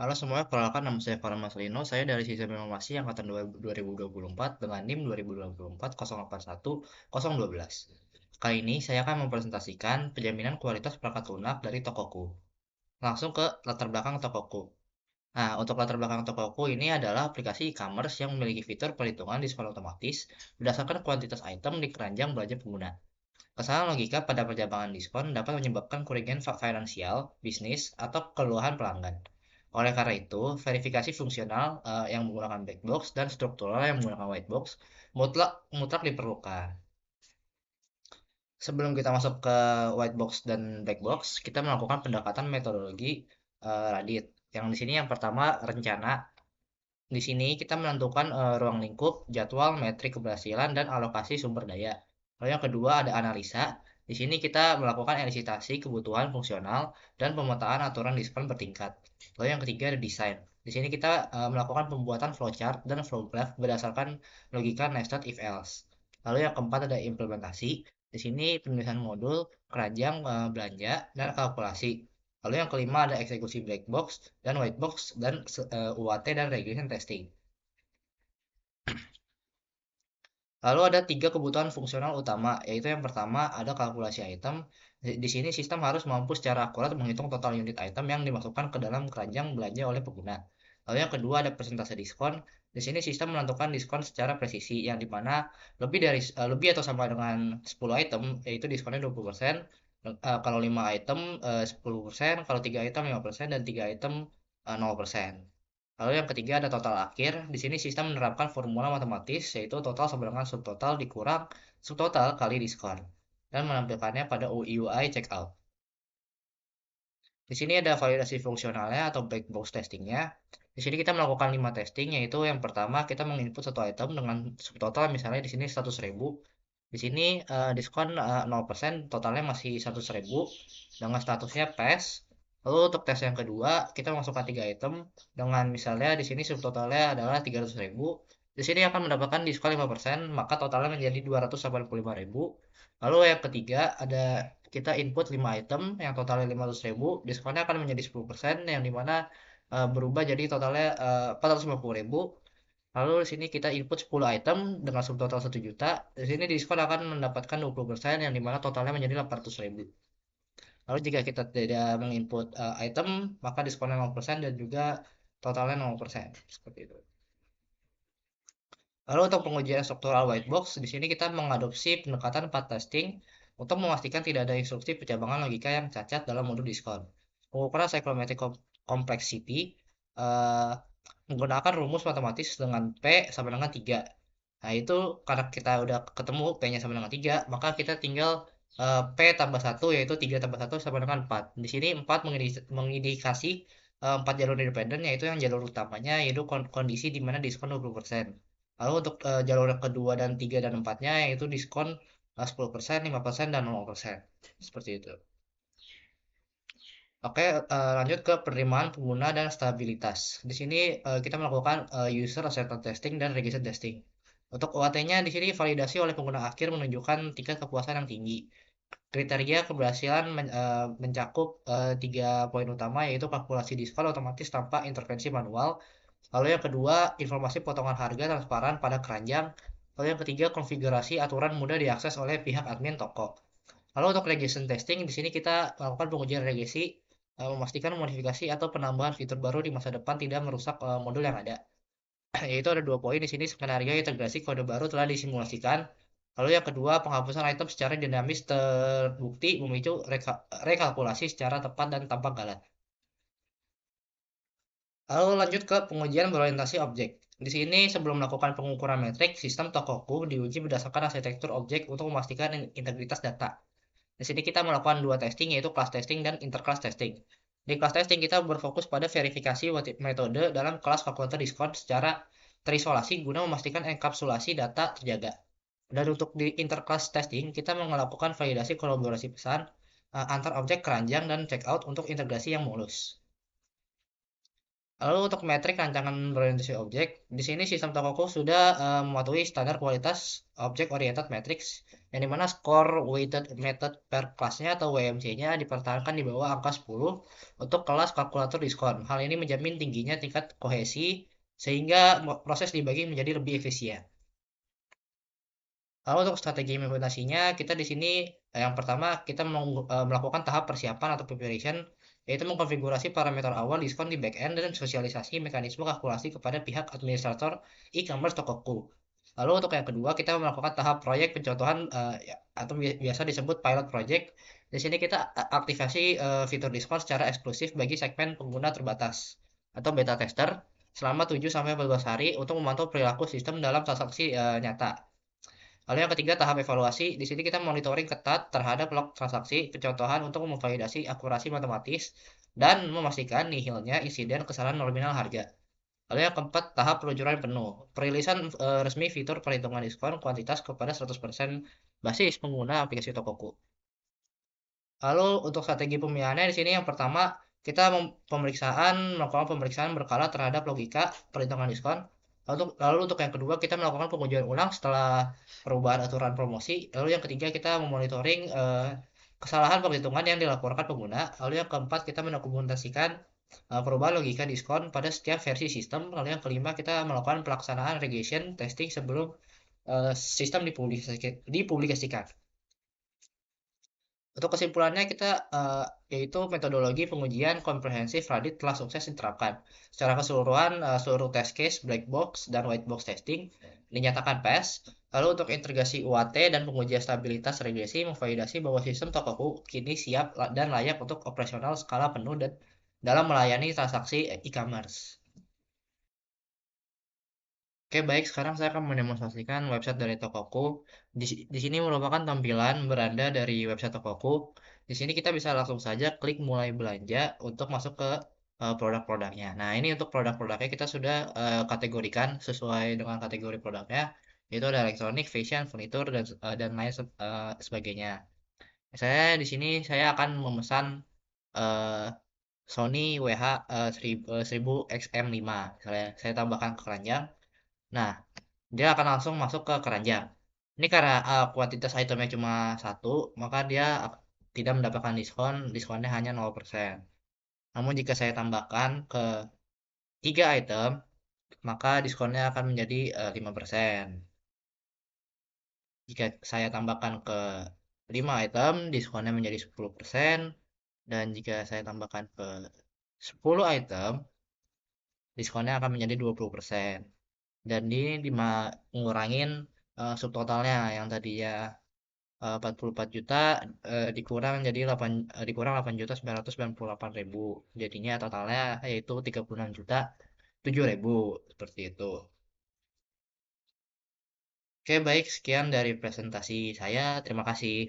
Halo semuanya, perkenalkan nama saya Farhan Maslino. Saya dari Sistem Informasi Angkatan 2024 dengan NIM 2024 Kali ini saya akan mempresentasikan penjaminan kualitas perangkat lunak dari Tokoku. Langsung ke latar belakang Tokoku. Nah, untuk latar belakang Tokoku ini adalah aplikasi e-commerce yang memiliki fitur perhitungan diskon otomatis berdasarkan kuantitas item di keranjang belanja pengguna. Kesalahan logika pada perjamuan diskon dapat menyebabkan kerugian finansial, bisnis, atau keluhan pelanggan. Oleh karena itu, verifikasi fungsional yang menggunakan black box dan struktural yang menggunakan white box mutlak mutlak diperlukan. Sebelum kita masuk ke white box dan black box, kita melakukan pendekatan metodologi Radit. Yang di sini yang pertama rencana. Di sini kita menentukan ruang lingkup, jadwal, metrik keberhasilan, dan alokasi sumber daya. Lalu yang kedua ada analisa. Di sini kita melakukan elisitasi kebutuhan fungsional dan pemetaan aturan diskon bertingkat. Lalu yang ketiga ada desain. Di sini kita melakukan pembuatan flowchart dan flow graph berdasarkan logika nested if else. Lalu yang keempat ada implementasi. Di sini penulisan modul, keranjang belanja, dan kalkulasi. Lalu yang kelima ada eksekusi black box dan white box dan UAT dan regression testing. Lalu ada tiga kebutuhan fungsional utama, yaitu yang pertama ada kalkulasi item. Di sini sistem harus mampu secara akurat menghitung total unit item yang dimasukkan ke dalam keranjang belanja oleh pengguna. Lalu yang kedua ada persentase diskon. Di sini sistem menentukan diskon secara presisi, yang dimana lebih atau sama dengan 10 item, yaitu diskonnya 20%. Kalau 5 item 10%, kalau 3 item 5%, dan 3 item 0%. Lalu yang ketiga ada total akhir. Di sini sistem menerapkan formula matematis, yaitu total sama dengan subtotal dikurang subtotal kali diskon, dan menampilkannya pada UI checkout. Di sini ada validasi fungsionalnya atau black box testingnya. Di sini kita melakukan 5 testing, yaitu yang pertama kita menginput satu item dengan subtotal, misalnya di sini 100.000. Di sini diskon 0%, totalnya masih 100.000 dengan statusnya pass. Lalu untuk tes yang kedua, kita masukkan 3 item dengan misalnya di sini subtotalnya adalah 300.000. Di sini akan mendapatkan diskon 5%, maka totalnya menjadi 285.000. Lalu yang ketiga ada kita input 5 item yang totalnya 500.000, diskonnya akan menjadi 10%, yang dimana berubah jadi totalnya 450.000. Lalu di sini kita input 10 item dengan subtotal 1 juta. Di sini diskon akan mendapatkan 20%, yang dimana totalnya menjadi 800.000. Lalu jika kita tidak menginput item, maka diskonnya 0% dan juga totalnya 0%. Seperti itu. Lalu untuk pengujian struktural white box, di sini kita mengadopsi pendekatan path testing untuk memastikan tidak ada instruksi pencabangan logika yang cacat dalam modul diskon. Pengukuran psychometric complexity eh, menggunakan rumus matematis dengan P sama dengan 3. Nah, itu karena kita udah ketemu P-nya sama dengan 3, maka kita tinggal P tambah 1, yaitu 3 tambah 1 sama dengan 4. Di sini 4 mengindikasi 4 jalur independen, yaitu yang jalur utamanya, yaitu kondisi di mana diskon 20%. Lalu untuk jalur kedua dan 3 dan 4-nya, yaitu diskon 10%, 5%, dan 0%. Seperti itu. Oke, lanjut ke penerimaan pengguna dan stabilitas. Di sini kita melakukan user acceptance testing dan regression testing. Untuk UAT-nya di sini validasi oleh pengguna akhir menunjukkan tingkat kepuasan yang tinggi. Kriteria keberhasilan mencakup 3 poin utama, yaitu kalkulasi diskon otomatis tanpa intervensi manual. Lalu yang kedua, informasi potongan harga transparan pada keranjang. Lalu yang ketiga, konfigurasi aturan mudah diakses oleh pihak admin toko. Lalu untuk regression testing, di sini kita melakukan pengujian regresi, memastikan modifikasi atau penambahan fitur baru di masa depan tidak merusak modul yang ada. Yaitu ada 2 poin di sini, skenario integrasi kode baru telah disimulasikan. Lalu yang kedua, penghapusan item secara dinamis terbukti memicu rekalkulasi secara tepat dan tanpa galat. Lalu lanjut ke pengujian berorientasi objek. Di sini sebelum melakukan pengukuran metrik, sistem Tokoku diuji berdasarkan arsitektur objek untuk memastikan integritas data. Di sini kita melakukan 2 testing, yaitu class testing dan interclass testing. Di class testing kita berfokus pada verifikasi metode dalam kelas kalkulator diskon secara terisolasi guna memastikan enkapsulasi data terjaga. Dan untuk di interclass testing kita melakukan validasi kolaborasi pesan antar objek keranjang dan checkout untuk integrasi yang mulus. Lalu untuk metrik rancangan berorientasi objek, di sini sistem Tokoku sudah mematuhi standar kualitas objek oriented matrix, yang dimana score weighted method per kelasnya atau WMC-nya dipertahankan di bawah angka 10 untuk kelas kalkulator diskon. Hal ini menjamin tingginya tingkat kohesi sehingga proses dibagi menjadi lebih efisien. Lalu untuk strategi implementasinya, kita di sini yang pertama kita melakukan tahap persiapan atau preparation, yaitu mengkonfigurasi parameter awal diskon di backend dan sosialisasi mekanisme kalkulasi kepada pihak administrator e-commerce Tokoku. Lalu untuk yang kedua, kita melakukan tahap proyek pencontohan atau biasa disebut pilot project. Di sini kita aktifasi fitur diskon secara eksklusif bagi segmen pengguna terbatas atau beta tester selama 7 sampai 14 hari untuk memantau perilaku sistem dalam transaksi nyata. Lalu yang ketiga, tahap evaluasi. Di sini kita monitoring ketat terhadap log transaksi pencontohan untuk memvalidasi akurasi matematis dan memastikan nihilnya insiden kesalahan nominal harga. Lalu yang keempat, tahap peluncuran penuh. Perilisan resmi fitur perhitungan diskon kuantitas kepada 100% basis pengguna aplikasi Tokoku. Lalu untuk strategi pemilihannya di sini yang pertama kita melakukan pemeriksaan berkala terhadap logika perhitungan diskon. Lalu untuk yang kedua kita melakukan pengujian ulang setelah perubahan aturan promosi. Lalu yang ketiga kita memonitoring kesalahan perhitungan yang dilaporkan pengguna. Lalu yang keempat kita mendokumentasikan perubahan logika diskon pada setiap versi sistem. Lalu yang kelima kita melakukan pelaksanaan regression testing sebelum sistem dipublikasikan. Untuk kesimpulannya kita yaitu metodologi pengujian komprehensif Radit telah sukses diterapkan. Secara keseluruhan seluruh test case black box dan white box testing dinyatakan pass. Lalu untuk integrasi UAT dan pengujian stabilitas regresi memvalidasi bahwa sistem Tokoku kini siap dan layak untuk operasional skala penuh dan dalam melayani transaksi e-commerce. Oke, baik. Sekarang saya akan mendemonstrasikan website dari Tokoku. Di sini merupakan tampilan beranda dari website Tokoku. Di sini kita bisa langsung saja klik mulai belanja untuk masuk ke produk-produknya. Nah, ini untuk produk-produknya kita sudah kategorikan sesuai dengan kategori produknya, yaitu ada elektronik, fashion, furnitur, dan lain sebagainya. Saya akan memesan eh, Sony WH 1000 XM5. Misalnya, saya tambahkan ke keranjang. Nah, dia akan langsung masuk ke keranjang. Ini karena kuantitas itemnya cuma satu, maka dia tidak mendapatkan diskon, diskonnya hanya 0%. Namun jika saya tambahkan ke 3 item, maka diskonnya akan menjadi 5%. Jika saya tambahkan ke 5 item, diskonnya menjadi 10%. Dan jika saya tambahkan ke 10 item, diskonnya akan menjadi 20%. Dan ini ngurangin subtotalnya yang tadinya 44 juta dikurang 8.998.000, jadinya totalnya yaitu 36.007.000 seperti itu. Oke, baik, sekian dari presentasi saya, terima kasih.